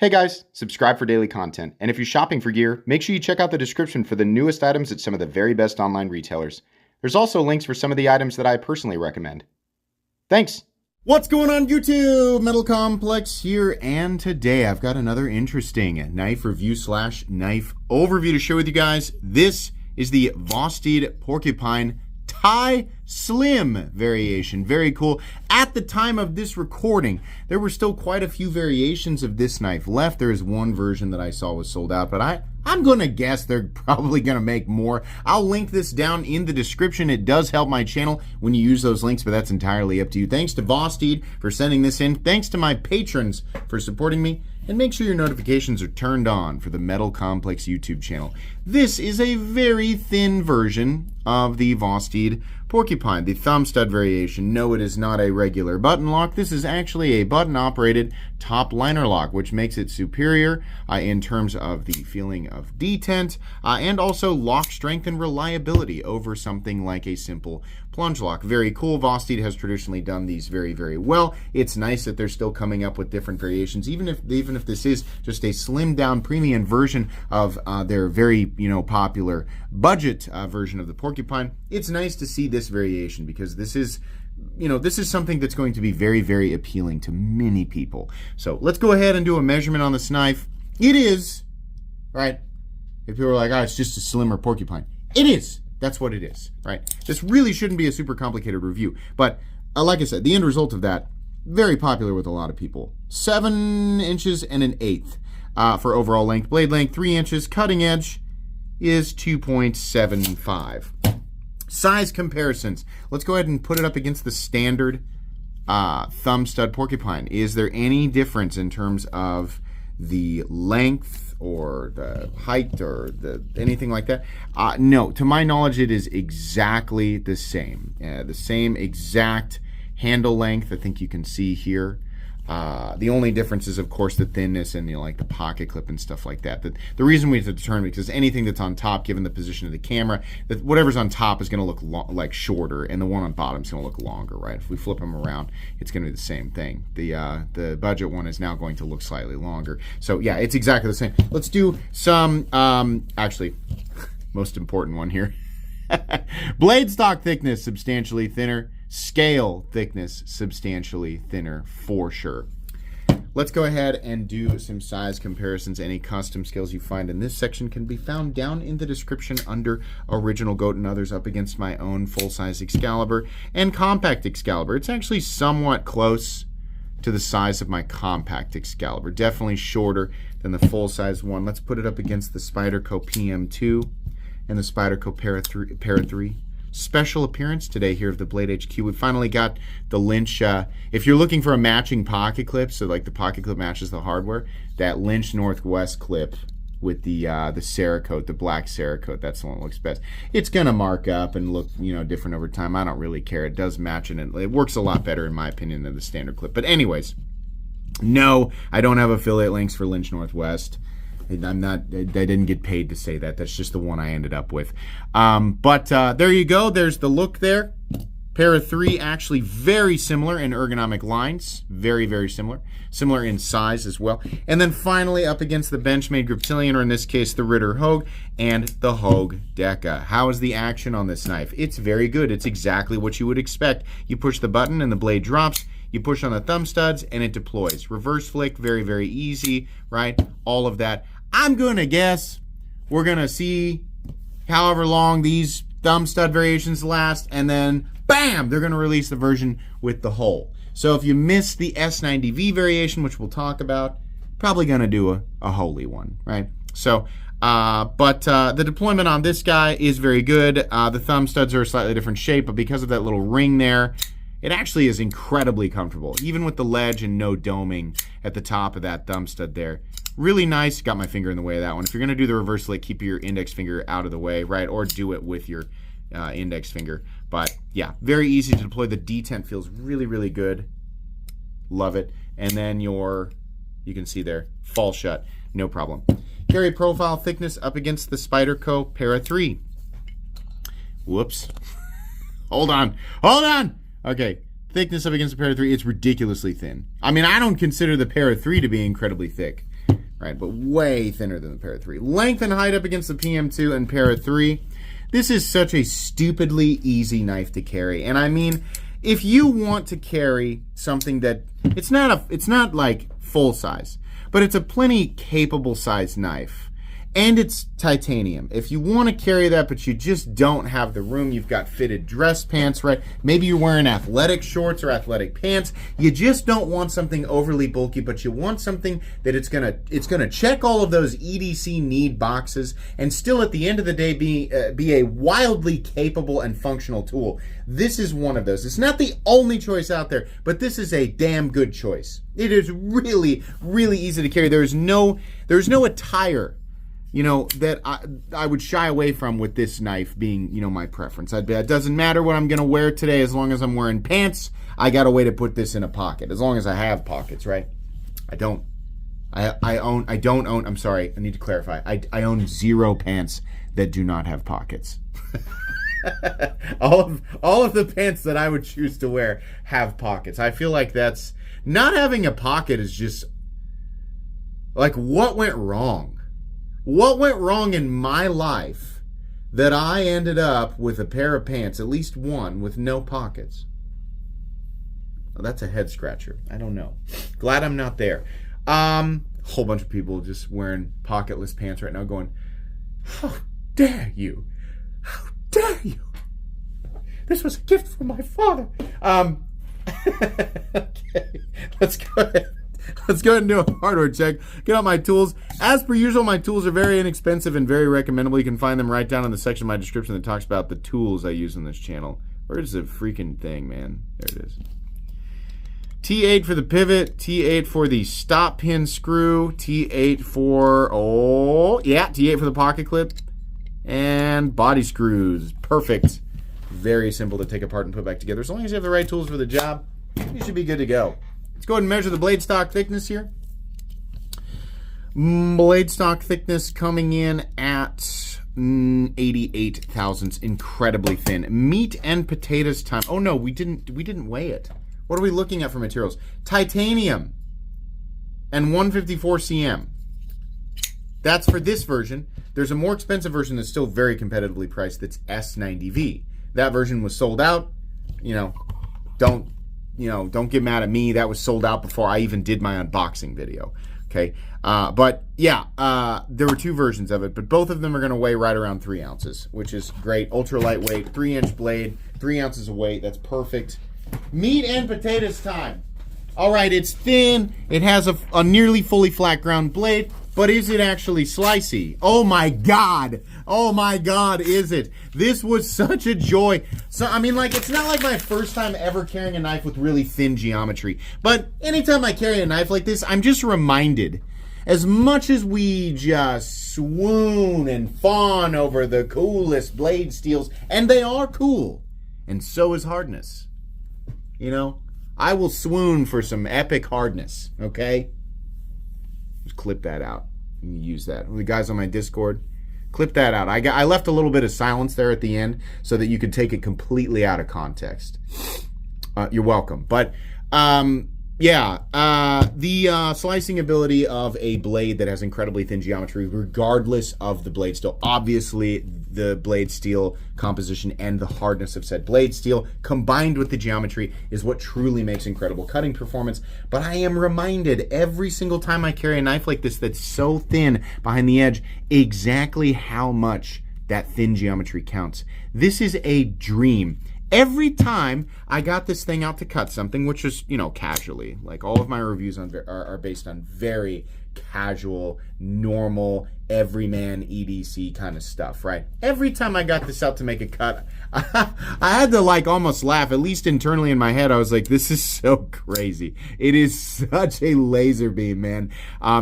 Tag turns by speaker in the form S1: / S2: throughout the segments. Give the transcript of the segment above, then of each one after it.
S1: Hey guys, subscribe for daily content, and if you're shopping for gear, make sure you check out the description for the newest items at some of the very best online retailers. There's also links for some of the items that I personally recommend. Thanks!
S2: What's going on YouTube? Metal Complex here, and today I've got another interesting knife review / knife overview to share with you guys. This is the Vosteed Porcupine TiSlim variation. Very cool. At the time of this recording, there were still quite a few variations of this knife left. There is one version that I saw was sold out, but I'm going to guess they're probably going to make more. I'll link this down in the description. It does help my channel when you use those links, but that's entirely up to you. Thanks to Vosteed for sending this in. Thanks to my patrons for supporting me. And make sure your notifications are turned on for the Metal Complex YouTube channel. This is a very thin version of the Vosteed Porcupine, the thumb stud variation. No, it is not a regular button lock. This is actually a button-operated top liner lock, which makes it superior in terms of the feeling of detent and also lock strength and reliability over something like a simple plunge lock. Very cool. Vosteed has traditionally done these very, very well. It's nice that they're still coming up with different variations, even if this is just a slimmed down premium version of their very popular budget version of the Porcupine. It's nice to see this variation because this is something that's going to be very, very appealing to many people. So let's go ahead and do a measurement on this knife. It is, right? If people are like, oh, it's just a slimmer Porcupine. It is. That's what it is, right? This really shouldn't be a super complicated review. But like I said, the end result of that, very popular with a lot of people. 7 inches and an eighth for overall length. Blade length, 3 inches. Cutting edge is 2.75. Size comparisons. Let's go ahead and put it up against the standard thumb stud Porcupine. Is there any difference in terms of the length or the height or anything like that? No, to my knowledge, it is exactly the same. The same exact handle length. I think you can see here. The only difference is, of course, the thinness and like the pocket clip and stuff like that. The reason we have to determine, because anything that's on top, given the position of the camera, that whatever's on top is going to look like shorter, and the one on bottom is going to look longer, right? If we flip them around, it's going to be the same thing. The budget one is now going to look slightly longer. So yeah, it's exactly the same. Let's do some, actually, most important one here. Blade stock thickness, substantially thinner. Scale thickness, substantially thinner for sure. Let's go ahead and do some size comparisons. Any custom scales you find in this section can be found down in the description under Original Goat and others, up against my own full-size Excalibur and compact Excalibur. It's actually somewhat close to the size of my compact Excalibur. Definitely shorter than the full-size one. Let's put it up against the Spyderco PM2 and the Spyderco Para 3. Special appearance today here of the Blade HQ. We finally got the Lynch. If you're looking for a matching pocket clip, so like the pocket clip matches the hardware, that Lynch Northwest clip with the Cerakote, the black Cerakote, that's the one that looks best. It's gonna mark up and look different over time. I don't really care. It does match, and it works a lot better in my opinion than the standard clip. But anyways, no, I don't have affiliate links for Lynch Northwest. I didn't get paid to say that. That's just the one I ended up with. But there you go. There's the look there. Para 3 actually very similar in ergonomic lines. Very, very similar. Similar in size as well. And then finally up against the Benchmade Griptilian, or in this case the Ritter Hogue, and the Hogue Deca. How is the action on this knife? It's very good. It's exactly what you would expect. You push the button and the blade drops. You push on the thumb studs and it deploys. Reverse flick, very, very easy, right? All of that. I'm going to guess we're going to see however long these thumb stud variations last, and then bam, they're going to release the version with the hole. So if you missed the S90V variation, which we'll talk about, probably going to do a holy one, right? So, the deployment on this guy is very good. The thumb studs are a slightly different shape, but because of that little ring there, it actually is incredibly comfortable, even with the ledge and no doming at the top of that thumb stud there. Really nice. Got my finger in the way of that one. If you're going to do the reverse flick, keep your index finger out of the way, right? Or do it with your index finger. But yeah, very easy to deploy. The detent feels really, really good. Love it. And then you can see there, fall shut. No problem. Carry profile thickness up against the Spyderco Para 3. Whoops. Hold on. Okay, thickness up against the Para 3, it's ridiculously thin. I mean, I don't consider the Para 3 to be incredibly thick. right? But way thinner than the Para 3. Length and height up against the PM2 and Para 3. This is such a stupidly easy knife to carry. And I mean, if you want to carry something that, it's not like full size, but it's a plenty capable size knife. And it's titanium. If you want to carry that, but you just don't have the room, you've got fitted dress pants, right? Maybe you're wearing athletic shorts or athletic pants. You just don't want something overly bulky, but you want something that it's gonna check all of those EDC need boxes and still at the end of the day be a wildly capable and functional tool. This is one of those. It's not the only choice out there, but this is a damn good choice. It is really, really easy to carry. There's no attire, you know, that I would shy away from with this knife being, you know, my preference. It doesn't matter what I'm going to wear today as long as I'm wearing pants. I got a way to put this in a pocket as long as I have pockets, right? I don't own, I'm sorry, I need to clarify. I own 0 pants that do not have pockets. all of the pants that I would choose to wear have pockets. I feel like that's, not having a pocket is just like, what went wrong? What went wrong in my life that I ended up with a pair of pants, at least one, with no pockets? Well, that's a head scratcher. I don't know. Glad I'm not there. Whole bunch of people just wearing pocketless pants right now going, how dare you? How dare you? This was a gift from my father. Okay, let's go ahead. Let's go ahead and do a hardware check. Get out my tools. As per usual, my tools are very inexpensive and very recommendable. You can find them right down in the section of my description that talks about the tools I use on this channel. Where's the freaking thing, man? There it is. T8 for the pivot, T8 for the stop pin screw, T8 for, T8 for the pocket clip, and body screws. Perfect. Very simple to take apart and put back together. As long as you have the right tools for the job, you should be good to go. Let's go ahead and measure the blade stock thickness here. Blade stock thickness coming in at 88 thousandths, incredibly thin. Meat and potatoes time. Oh no, we didn't weigh it. What are we looking at for materials? Titanium and 154 cm. That's for this version. There's a more expensive version that's still very competitively priced that's S90V. That version was sold out. Don't get mad at me. That was sold out before I even did my unboxing video. Okay. But yeah, there were 2 versions of it, but both of them are going to weigh right around 3 ounces, which is great. Ultra lightweight, 3-inch blade, 3 ounces of weight. That's perfect. Meat and potatoes time. All right, it's thin. It has a nearly fully flat ground blade, but is it actually slicey? Oh my God. Oh my God, is it? This was such a joy. So, I mean, like, it's not like my first time ever carrying a knife with really thin geometry, but anytime I carry a knife like this, I'm just reminded, as much as we just swoon and fawn over the coolest blade steels, and they are cool, and so is hardness. I will swoon for some epic hardness, okay? Just clip that out. You can use that. The guys on my Discord, clip that out. I left a little bit of silence there at the end so that you could take it completely out of context. You're welcome. But the slicing ability of a blade that has incredibly thin geometry, regardless of the blade steel. Obviously, the blade steel composition and the hardness of said blade steel combined with the geometry is what truly makes incredible cutting performance. But I am reminded every single time I carry a knife like this that's so thin behind the edge exactly how much that thin geometry counts. This is a dream. Every time I got this thing out to cut something, which is, casually, like all of my reviews are based on very casual, normal, everyman EDC kind of stuff, right? Every time I got this out to make a cut, I had to almost laugh, at least internally in my head. I was like, this is so crazy. It is such a laser beam, man.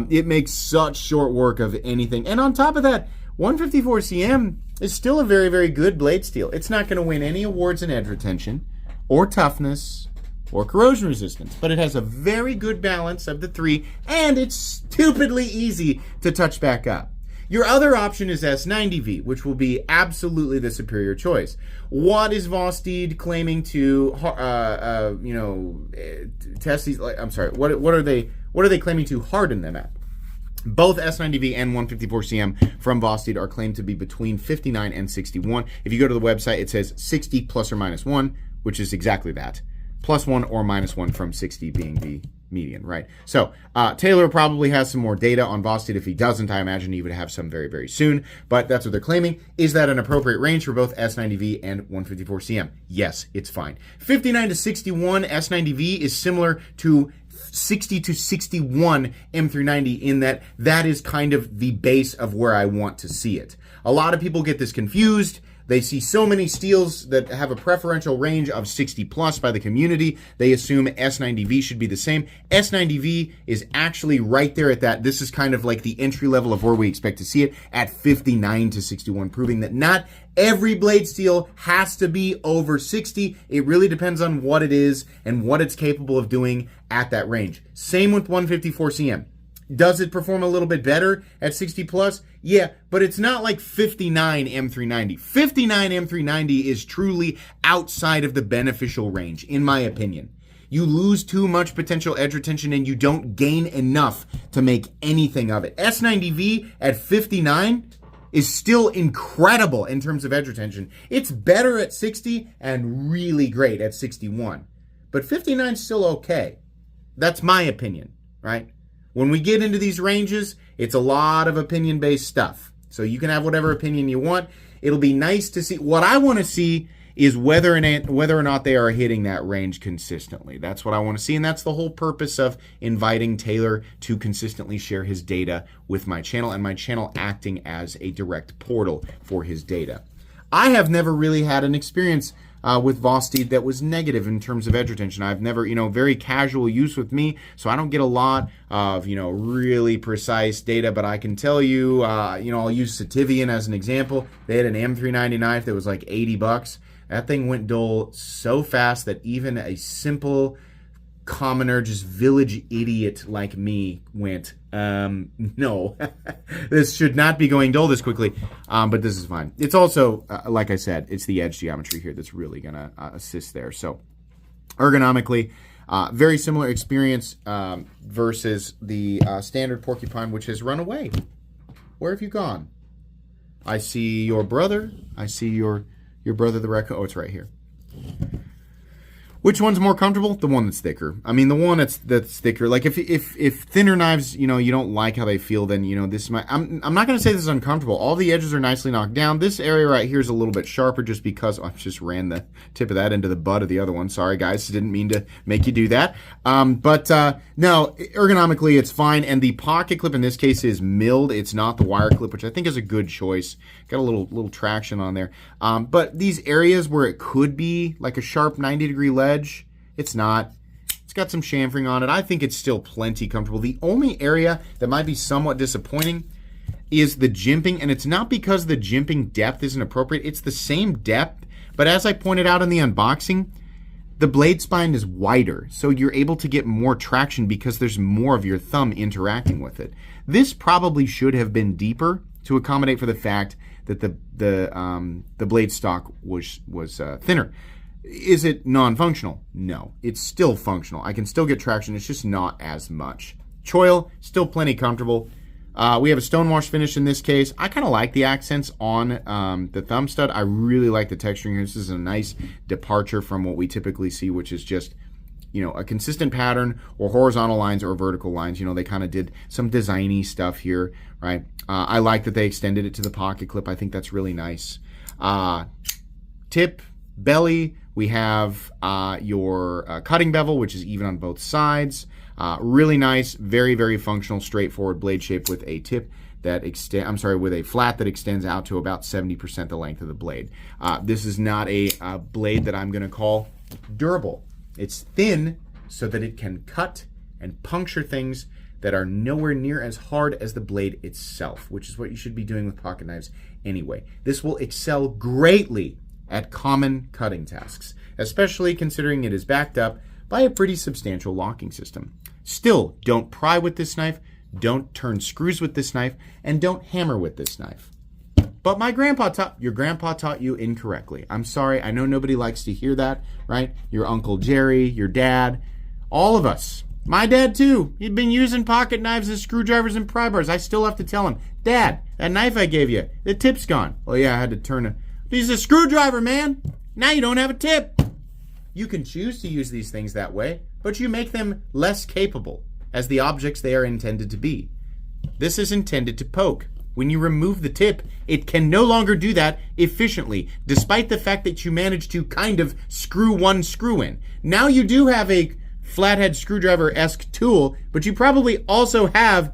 S2: It makes such short work of anything. And on top of that, 154 cm is still a very, very good blade steel. It's not going to win any awards in edge retention or toughness or corrosion resistance, but it has a very good balance of the 3, and it's stupidly easy to touch back up. Your other option is S90V, which will be absolutely the superior choice. What is Vosteed claiming to, test these? I'm sorry. What are they claiming to harden them at? Both S90V and 154cm from Vosteed are claimed to be between 59 and 61. If you go to the website, it says 60 plus or minus 1, which is exactly that. Plus 1 or minus 1 from 60 being the median, right? So Taylor probably has some more data on Vosteed. If he doesn't, I imagine he would have some very, very soon. But that's what they're claiming. Is that an appropriate range for both S90V and 154cm? Yes, it's fine. 59 to 61 S90V is similar to 60 to 61 M390 in that is kind of the base of where I want to see it. A lot of people get this confused. They see so many steels that have a preferential range of 60 plus by the community. They assume S90V should be the same. S90V is actually right there at that. This is kind of like the entry level of where we expect to see it at 59 to 61, proving that not every blade steel has to be over 60. It really depends on what it is and what it's capable of doing at that range. Same with 154cm. Does it perform a little bit better at 60 plus? Yeah, but it's not like 59 M390. 59 M390 is truly outside of the beneficial range, in my opinion. You lose too much potential edge retention and you don't gain enough to make anything of it. S90V at 59 is still incredible in terms of edge retention. It's better at 60 and really great at 61. But 59 is still okay. That's my opinion, right? When we get into these ranges, it's a lot of opinion-based stuff. So you can have whatever opinion you want. It'll be nice to see. What I want to see is whether or not they are hitting that range consistently. That's what I want to see, and that's the whole purpose of inviting Taylor to consistently share his data with my channel, and my channel acting as a direct portal for his data. I have never really had an experience with Vosteed that was negative in terms of edge retention. I've never, very casual use with me, so I don't get a lot of, really precise data, but I can tell you, I'll use Sativian as an example. They had an M390 knife that was like $80. That thing went dull so fast that even a simple commoner, just village idiot like me went, no, this should not be going dull this quickly, but this is fine. It's also, like I said, it's the edge geometry here that's really going to assist there. So ergonomically, very similar experience versus the standard Porcupine, which has run away. Where have you gone? I see your brother. I see your brother, the raccoon. Oh, it's right here. Which one's more comfortable? The one that's thicker. I mean, the one that's thicker. Like if thinner knives, you don't like how they feel, then this might. I'm not going to say this is uncomfortable. All the edges are nicely knocked down. This area right here is a little bit sharper, just because I just ran the tip of that into the butt of the other one. Sorry, guys, didn't mean to make you do that. No, ergonomically it's fine. And the pocket clip in this case is milled. It's not the wire clip, which I think is a good choice. Got a little traction on there. But these areas where it could be like a sharp 90-degree ledge, it's not. It's got some chamfering on it. I think it's still plenty comfortable. The only area that might be somewhat disappointing is the jimping, and it's not because the jimping depth isn't appropriate. It's the same depth, but as I pointed out in the unboxing, the blade spine is wider, so you're able to get more traction because there's more of your thumb interacting with it. This probably should have been deeper to accommodate for the fact that the blade stock was thinner. Is it non-functional? No, it's still functional. I can still get traction. It's just not as much. Choil, still plenty comfortable. We have a stonewash finish in this case. I kind of like the accents on the thumb stud. I really like the texturing here. This is a nice departure from what we typically see, which is just, a consistent pattern or horizontal lines or vertical lines. They kind of did some designy stuff here, right? I like that they extended it to the pocket clip. I think that's really nice. Tip, belly. We have your cutting bevel, which is even on both sides. Really nice, very, very functional, straightforward blade shape with a tip that with a flat that extends out to about 70% the length of the blade. This is not a blade that I'm going to call durable. It's thin so that it can cut and puncture things that are nowhere near as hard as the blade itself, which is what you should be doing with pocket knives anyway. This will excel greatly at common cutting tasks, especially considering it is backed up by a pretty substantial locking system. Still, don't pry with this knife, don't turn screws with this knife, and don't hammer with this knife. But your grandpa taught you incorrectly. I'm sorry, I know nobody likes to hear that, right? Your Uncle Jerry, your dad, all of us My dad too. He'd been using pocket knives as screwdrivers and pry bars. I still have to tell him, Dad, that knife I gave you, the tip's gone. Oh yeah, I had to turn it. He's a screwdriver, man. Now you don't have a tip. You can choose to use these things that way, but you make them less capable as the objects they are intended to be. This is intended to poke. When you remove the tip, it can no longer do that efficiently, despite the fact that you managed to kind of screw one screw in. Now you do have a flathead screwdriver-esque tool, but you probably also have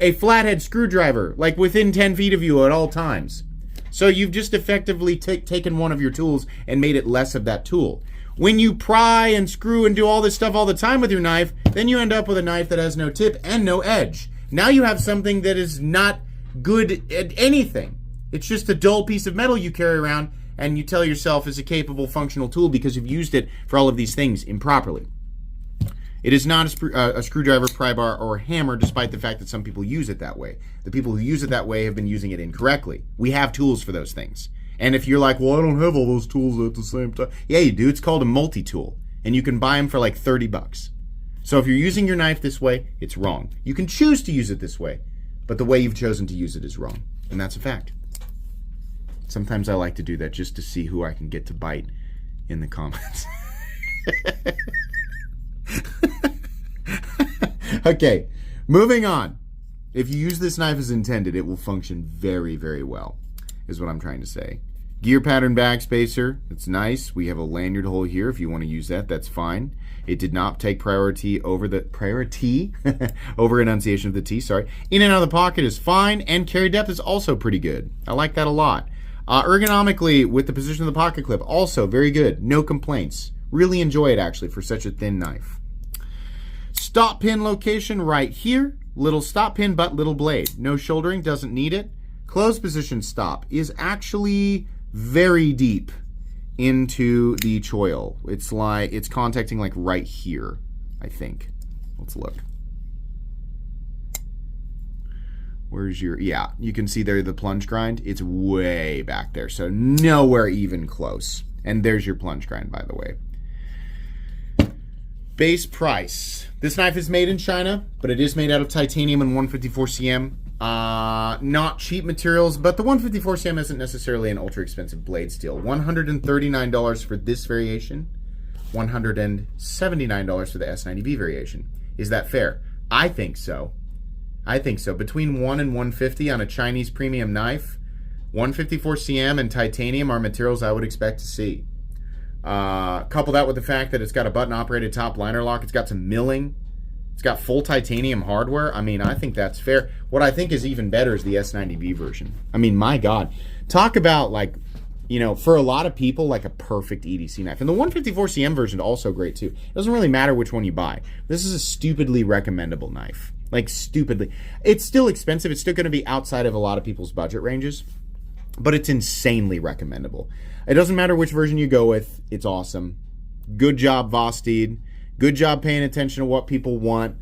S2: a flathead screwdriver, like within 10 feet of you at all times. So you've just effectively taken one of your tools and made it less of that tool. When you pry and screw and do all this stuff all the time with your knife, then you end up with a knife that has no tip and no edge. Now you have something that is not good at anything. It's just a dull piece of metal you carry around and you tell yourself is a capable functional tool because you've used it for all of these things improperly. It is not a screwdriver, pry bar, or hammer, despite the fact that some people use it that way. The people who use it that way have been using it incorrectly. We have tools for those things. And if you're like, well, I don't have all those tools at the same time. Yeah, you do. It's called a multi-tool. And you can buy them for like 30 bucks. So if you're using your knife this way, it's wrong. You can choose to use it this way, but the way you've chosen to use it is wrong. And that's a fact. Sometimes I like to do that just to see who I can get to bite in the comments. Okay, moving on. If you use this knife as intended, it will function very, very well, is what I'm trying to say. Gear pattern backspacer, it's nice. We have a lanyard hole here. If you want to use that, that's fine. It did not take priority over over enunciation of the T, sorry. In and out of the pocket is fine, and carry depth is also pretty good. I like that a lot. Ergonomically, with the position of the pocket clip, also very good. No complaints. Really enjoy it, actually, for such a thin knife. Stop pin location right here. Little stop pin, but little blade. No shouldering, doesn't need it. Closed position stop is actually very deep into the choil. It's contacting like right here, I think. Let's look. Where's your, yeah, you can see there the plunge grind. It's way back there, so nowhere even close. And there's your plunge grind, by the way. Base price. This knife is made in China, but it is made out of titanium and 154 cm. Not cheap materials, but the 154 cm isn't necessarily an ultra expensive blade steel. $139 for this variation, $179 for the S90V variation. Is that fair? I think so. I think so. Between 1 and 150 on a Chinese premium knife, 154 cm and titanium are materials I would expect to see. Couple that with the fact that it's got a button-operated top liner lock. It's got some milling. It's got full titanium hardware. I mean, I think that's fair. What I think is even better is the S90V version. I mean, my God. Talk about, like, you know, for a lot of people, like a perfect EDC knife. And the 154 cm version is also great, too. It doesn't really matter which one you buy. This is a stupidly recommendable knife. Like, stupidly. It's still expensive. It's still going to be outside of a lot of people's budget ranges. But it's insanely recommendable. It doesn't matter which version you go with. It's awesome. Good job, Vosteed. Good job paying attention to what people want.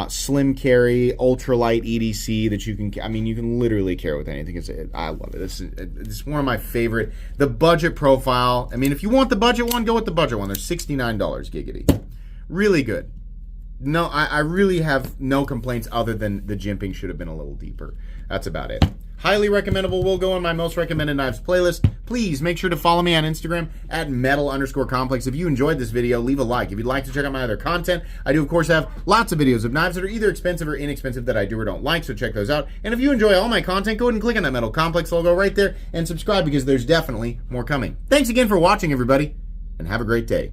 S2: Slim carry, ultralight EDC that you can, I mean, you can literally carry with anything. I love it. This is one of my favorite. The budget profile. I mean, if you want the budget one, go with the budget one. They're $69 giggity. Really good. No, I really have no complaints other than the jimping should have been a little deeper. That's about it. Highly recommendable. Will go on my most recommended knives playlist. Please make sure to follow me on Instagram at metal_complex. If you enjoyed this video, leave a like. If you'd like to check out my other content, I do, of course, have lots of videos of knives that are either expensive or inexpensive that I do or don't like, so check those out. And if you enjoy all my content, go ahead and click on that Metal Complex logo right there and subscribe because there's definitely more coming. Thanks again for watching, everybody, and have a great day.